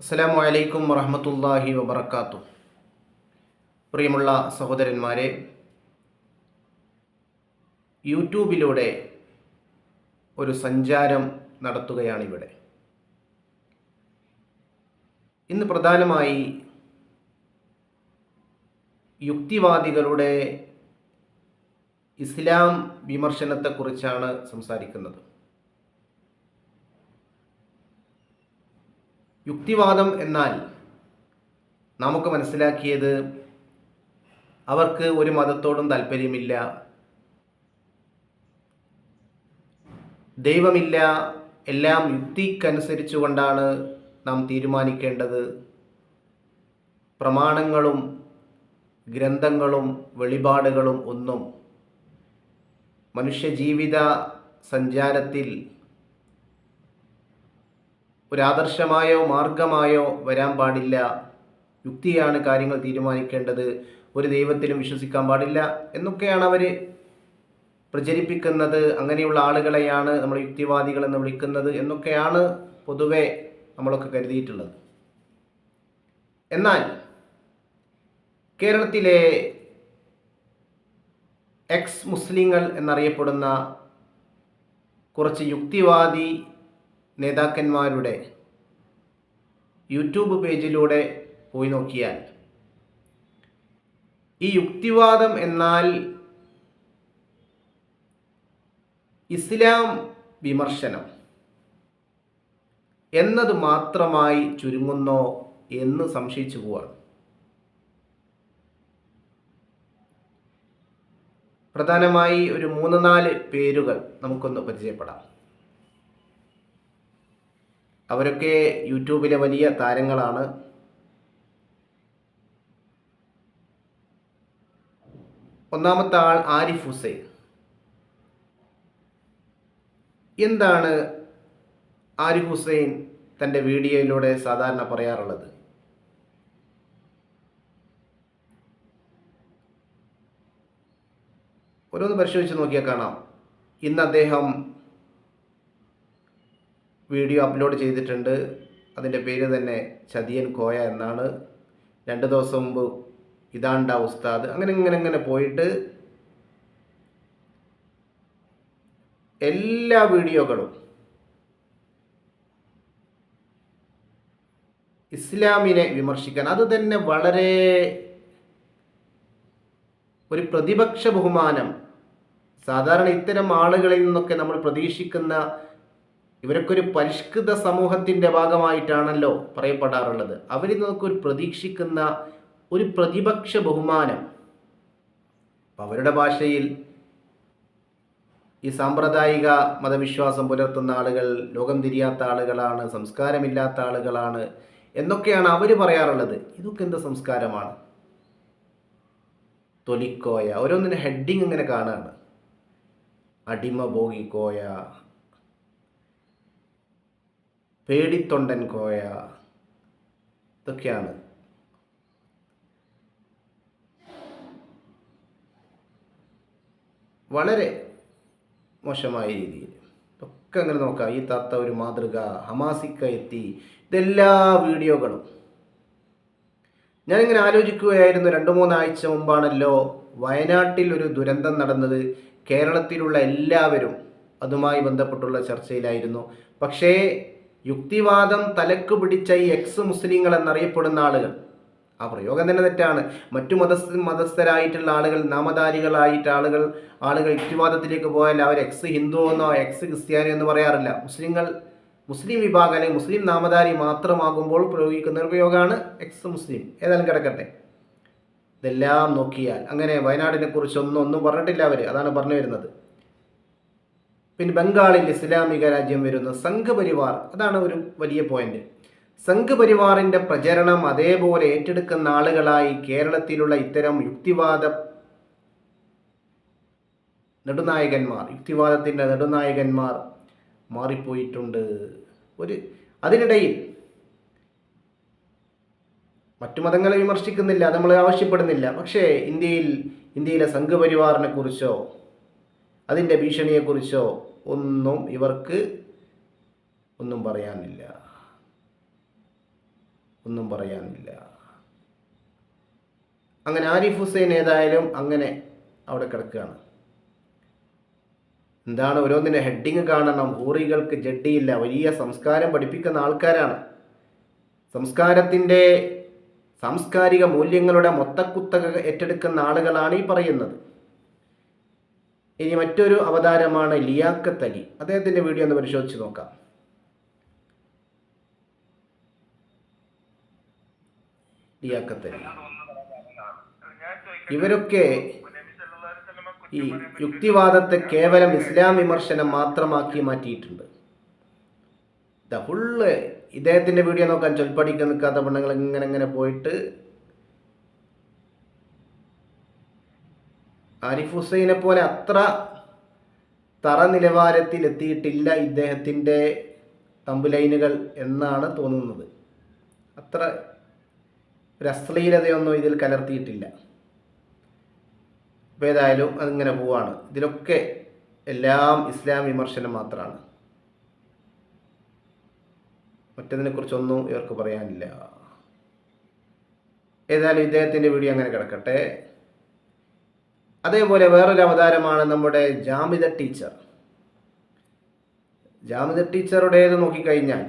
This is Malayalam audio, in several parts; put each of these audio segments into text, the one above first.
അസ്സലാമു അലൈക്കും വറഹ്മത്തുള്ളാഹി വബറകാതുഹു. പ്രിയമുള്ള സഹോദരന്മാരെ, യൂട്യൂബിലൂടെ ഒരു സഞ്ചാരം നടത്തുകയാണിവിടെ. ഇന്ന് പ്രധാനമായി യുക്തിവാദികളുടെ ഇസ്ലാം വിമർശനത്തെക്കുറിച്ചാണ് സംസാരിക്കുന്നത്. യുക്തിവാദം എന്നാൽ നമുക്ക് മനസ്സിലാക്കിയത് അവർക്ക് ഒരു മതത്തോടും താല്പര്യമില്ല, ദൈവമില്ല, എല്ലാം യുക്തിക്കനുസരിച്ചുകൊണ്ടാണ് നാം തീരുമാനിക്കേണ്ടത്, പ്രമാണങ്ങളും ഗ്രന്ഥങ്ങളും വെളിപാടുകളും ഒന്നും മനുഷ്യജീവിത സഞ്ചാരത്തിൽ ഒരാദർശമായോ മാർഗമായോ വരാൻ പാടില്ല, യുക്തിയാണ് കാര്യങ്ങൾ തീരുമാനിക്കേണ്ടത്, ഒരു ദൈവത്തിലും വിശ്വസിക്കാൻ പാടില്ല എന്നൊക്കെയാണ് അവർ പ്രചരിപ്പിക്കുന്നത്. അങ്ങനെയുള്ള ആളുകളെയാണ് നമ്മൾ യുക്തിവാദികൾ എന്ന് വിളിക്കുന്നത് എന്നൊക്കെയാണ് പൊതുവെ നമ്മളൊക്കെ കരുതിയിട്ടുള്ളത്. എന്നാൽ കേരളത്തിലെ എക്സ് മുസ്ലിങ്ങൾ എന്നറിയപ്പെടുന്ന കുറച്ച് യുക്തിവാദി നേതാക്കന്മാരുടെ യൂട്യൂബ് പേജിലൂടെ പോയി നോക്കിയാൽ ഈ യുക്തിവാദം എന്നാൽ ഇസ്ലാം വിമർശനം എന്നത് മാത്രമായി ചുരുങ്ങുന്നോ എന്ന് സംശയിച്ചു പോവാണ്. പ്രധാനമായി ഒരു 3-4 പേരുകൾ നമുക്കൊന്ന് പരിചയപ്പെടാം. അവരൊക്കെ യൂട്യൂബിലെ വലിയ താരങ്ങളാണ്. ഒന്നാമത്തെ ആൾ ആരിഫ് ഹുസൈൻ. എന്താണ് ആരിഫ് ഹുസൈൻ തൻ്റെ വീഡിയോയിലൂടെ സാധാരണ പറയാറുള്ളത്? ഓരോന്ന് പരിശോധിച്ച് നോക്കിയാൽ കാണാം. ഇന്ന് അദ്ദേഹം വീഡിയോ അപ്ലോഡ് ചെയ്തിട്ടുണ്ട്. അതിൻ്റെ പേര് തന്നെ ചതിയൻ കോയ എന്നാണ്. 2 ദിവസം മുമ്പ് ഇതാണ്ട ഉസ്താദ്, അങ്ങനെ പോയിട്ട് എല്ലാ വീഡിയോകളും ഇസ്ലാമിനെ വിമർശിക്കാൻ, അത് തന്നെ വളരെ ഒരു പ്രതിപക്ഷ ബഹുമാനം. സാധാരണ ഇത്തരം ആളുകളിൽ നിന്നൊക്കെ നമ്മൾ പ്രതീക്ഷിക്കുന്ന, ഇവരൊക്കെ ഒരു പരിഷ്കൃത സമൂഹത്തിൻ്റെ ഭാഗമായിട്ടാണല്ലോ പറയപ്പെടാറുള്ളത്. അവരിൽ നിന്നൊക്കെ ഒരു പ്രതീക്ഷിക്കുന്ന ഒരു പ്രതിപക്ഷ ബഹുമാനം. അവരുടെ ഭാഷയിൽ ഈ സാമ്പ്രദായിക മതവിശ്വാസം പുലർത്തുന്ന ആളുകൾ ലോകം തിരിയാത്ത ആളുകളാണ്, സംസ്കാരമില്ലാത്ത ആളുകളാണ് എന്നൊക്കെയാണ് അവർ പറയാറുള്ളത്. ഇതൊക്കെ എന്ത് സംസ്കാരമാണ്? തൊലിക്കോയ, ഓരോന്നിൻ്റെ ഹെഡിങ് ഇങ്ങനെ കാണുകയാണ്. അടിമ ഭോഗിക്കോയ, പേടിത്തൊണ്ടൻ കോയ, ഇതൊക്കെയാണ്. വളരെ മോശമായ രീതിയിൽ ഇതൊക്കെ അങ്ങനെ നോക്കാം. ഈ താത്ത ഒരു മാതൃക, ഹമാസിക്ക എത്തി, ഇതെല്ലാ വീഡിയോകളും. ഞാനിങ്ങനെ ആലോചിക്കുകയായിരുന്നു, 2-3 ആഴ്ച മുമ്പാണല്ലോ വയനാട്ടിൽ ഒരു ദുരന്തം നടന്നത്. കേരളത്തിലുള്ള എല്ലാവരും അതുമായി ബന്ധപ്പെട്ടുള്ള ചർച്ചയിലായിരുന്നു. പക്ഷേ യുക്തിവാദം തലക്ക് പിടിച്ച ഈ എക്സ് മുസ്ലിങ്ങൾ എന്നറിയപ്പെടുന്ന ആളുകൾ, ആ പ്രയോഗം തന്നെ തെറ്റാണ്. മറ്റു മതസ്ഥരായിട്ടുള്ള ആളുകൾ, നാമധാരികളായിട്ട് ആളുകൾ യുക്തിവാദത്തിലേക്ക് പോയാൽ അവർ എക്സ് ഹിന്ദു എന്നോ എക്സ് ക്രിസ്ത്യാനി എന്ന് പറയാറില്ല. മുസ്ലിം വിഭാഗം അല്ലെങ്കിൽ മുസ്ലിം നാമധാരി മാത്രമാകുമ്പോൾ പ്രയോഗിക്കുന്ന ഒരു പ്രയോഗമാണ് എക്സ് മുസ്ലിം. ഏതായാലും കിടക്കട്ടെ. ഇതെല്ലാം നോക്കിയാൽ അങ്ങനെ വയനാടിനെ കുറിച്ച് ഒന്നും പറഞ്ഞിട്ടില്ല അവർ. അതാണ് പറഞ്ഞു വരുന്നത്. പിന്നെ ബംഗാളിൽ ഇസ്ലാമിക രാജ്യം വരുന്നു, സംഘപരിവാർ, അതാണ് ഒരു വലിയ പോയിന്റ്. സംഘപരിവാറിൻ്റെ പ്രചരണം അതേപോലെ ഏറ്റെടുക്കുന്ന ആളുകളായി കേരളത്തിലുള്ള ഇത്തരം യുക്തിവാദ നെടുനായകന്മാർ, യുക്തിവാദത്തിൻ്റെ നെടുനായകന്മാർ മാറിപ്പോയിട്ടുണ്ട്. അതിനിടയിൽ മറ്റു മതങ്ങളെ വിമർശിക്കുന്നില്ല, അത് നമ്മൾ ആവശ്യപ്പെടുന്നില്ല. പക്ഷേ ഇന്ത്യയിലെ സംഘപരിവാറിനെ കുറിച്ചോ അതിൻ്റെ ഭീഷണിയെക്കുറിച്ചോ ഒന്നും ഇവർക്ക് ഒന്നും പറയാനില്ല. ഒന്നും പറയാനില്ല. അങ്ങനെ ആരിഫ് ഹുസൈൻ ഏതായാലും അങ്ങനെ അവിടെ കിടക്കുകയാണ്. എന്താണ് ഓരോന്നിൻ്റെ ഹെഡിങ് കാണണം. ഹൂറികൾക്ക് ജഡ്ഡിയില്ല. വലിയ സംസ്കാരം പഠിപ്പിക്കുന്ന ആൾക്കാരാണ്. സാംസ്കാരിക മൂല്യങ്ങളുടെ മൊത്തക്കുത്തക ഏറ്റെടുക്കുന്ന ആളുകളാണ് ഈ പറയുന്നത്. ഇനി മറ്റൊരു അവതാരമാണ് ലിയാഖത്ത് അലി. അദ്ദേഹത്തിൻ്റെ വീഡിയോ ഒന്ന് പരിശോധിച്ച് നോക്കാം. ലിയാഖത്ത് അലി, ഇവരൊക്കെ ഈ യുക്തിവാദത്തെ കേവലം ഇസ്ലാം വിമർശനം മാത്രമാക്കി മാറ്റിയിട്ടുണ്ട്. ഫുള്ള് ഇദ്ദേഹത്തിൻ്റെ വീഡിയോ നോക്കാൻ ചൊൽപ്പടിക്കാൻ നിൽക്കാത്ത പെണ്ണുങ്ങൾ ഇങ്ങനെ പോയിട്ട് ആരിഫ് ഹുസൈനെ പോലെ അത്ര തറ നിലവാരത്തിൽ എത്തിയിട്ടില്ല ഇദ്ദേഹത്തിൻ്റെ തമ്പുലൈനുകൾ എന്നാണ് തോന്നുന്നത്. അത്ര ഒരു അശ്ലീലതയൊന്നും ഇതിൽ കലർത്തിയിട്ടില്ല. അപ്പോൾ ഏതായാലും അതിങ്ങനെ പോവാണ്. ഇതിലൊക്കെ എല്ലാം ഇസ്ലാം വിമർശനം മാത്രമാണ്. മറ്റതിനെക്കുറിച്ചൊന്നും ഇവർക്ക് പറയാനില്ല. ഏതായാലും ഇദ്ദേഹത്തിൻ്റെ വീഡിയോ അങ്ങനെ കിടക്കട്ടെ. അതേപോലെ വേറൊരു അവതാരമാണ് നമ്മുടെ ജാമിദ ടീച്ചർ. ജാമിദ ടീച്ചറുടേത് നോക്കിക്കഴിഞ്ഞാൽ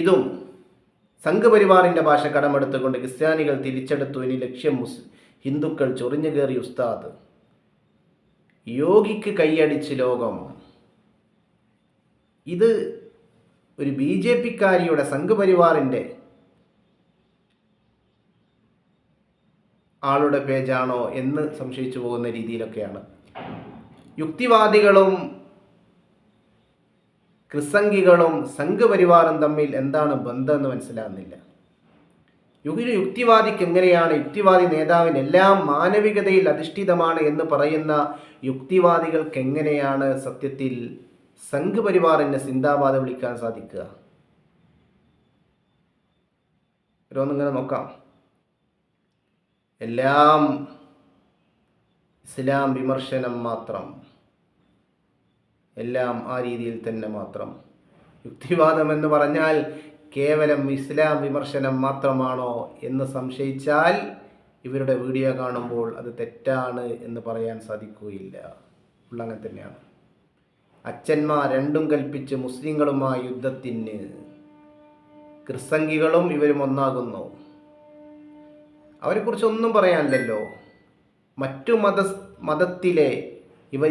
ഇതും സംഘപരിവാറിൻ്റെ ഭാഷ കടമെടുത്തുകൊണ്ട് ക്രിസ്ത്യാനികൾ തിരിച്ചെടുത്തു. ഇനി ലക്ഷ്യം ഹിന്ദുക്കൾ ചൊറിഞ്ഞു കയറി ഉസ്താദ്, യോഗിക്ക് കൈയടിച്ച് ലോകം. ഇത് ഒരു BJP-കാരിയുടെ സംഘപരിവാറിൻ്റെ ആളുടെ പേജാണോ എന്ന് സംശയിച്ചു പോകുന്ന രീതിയിലൊക്കെയാണ്. യുക്തിവാദികളും ക്രിസംഗികളും സംഘപരിവാറും തമ്മിൽ എന്താണ് ബന്ധം എന്ന് മനസ്സിലാകുന്നില്ല. യുക്തിവാദിക്ക് എങ്ങനെയാണ്, യുക്തിവാദി നേതാവിന് എല്ലാം മാനവികതയിൽ അധിഷ്ഠിതമാണ് എന്ന് പറയുന്ന യുക്തിവാദികൾക്ക് എങ്ങനെയാണ് സത്യത്തിൽ സംഘപരിവാറിനെ സിന്ദാബാദ് വിളിക്കാൻ സാധിക്കുക? ഓരോന്നിങ്ങനെ നോക്കാം. എല്ലാം ഇസ്ലാം വിമർശനം മാത്രം, എല്ലാം ആ രീതിയിൽ തന്നെ മാത്രം. യുക്തിവാദം എന്ന് പറഞ്ഞാൽ കേവലം ഇസ്ലാം വിമർശനം മാത്രമാണോ എന്ന് സംശയിച്ചാൽ ഇവരുടെ വീഡിയോ കാണുമ്പോൾ അത് തെറ്റാണ് എന്ന് പറയാൻ സാധിക്കുകയില്ല. അങ്ങനെ തന്നെയാണ്. അച്ഛന്മാർ രണ്ടും കൽപ്പിച്ച് മുസ്ലിങ്ങളുമായി യുദ്ധത്തിന് ക്രിസ്സംഗികളും ഇവരും ഒന്നാകുന്നു. അവരെക്കുറിച്ചൊന്നും പറയാനില്ലല്ലോ. മറ്റു മതത്തിലെ ഇവർ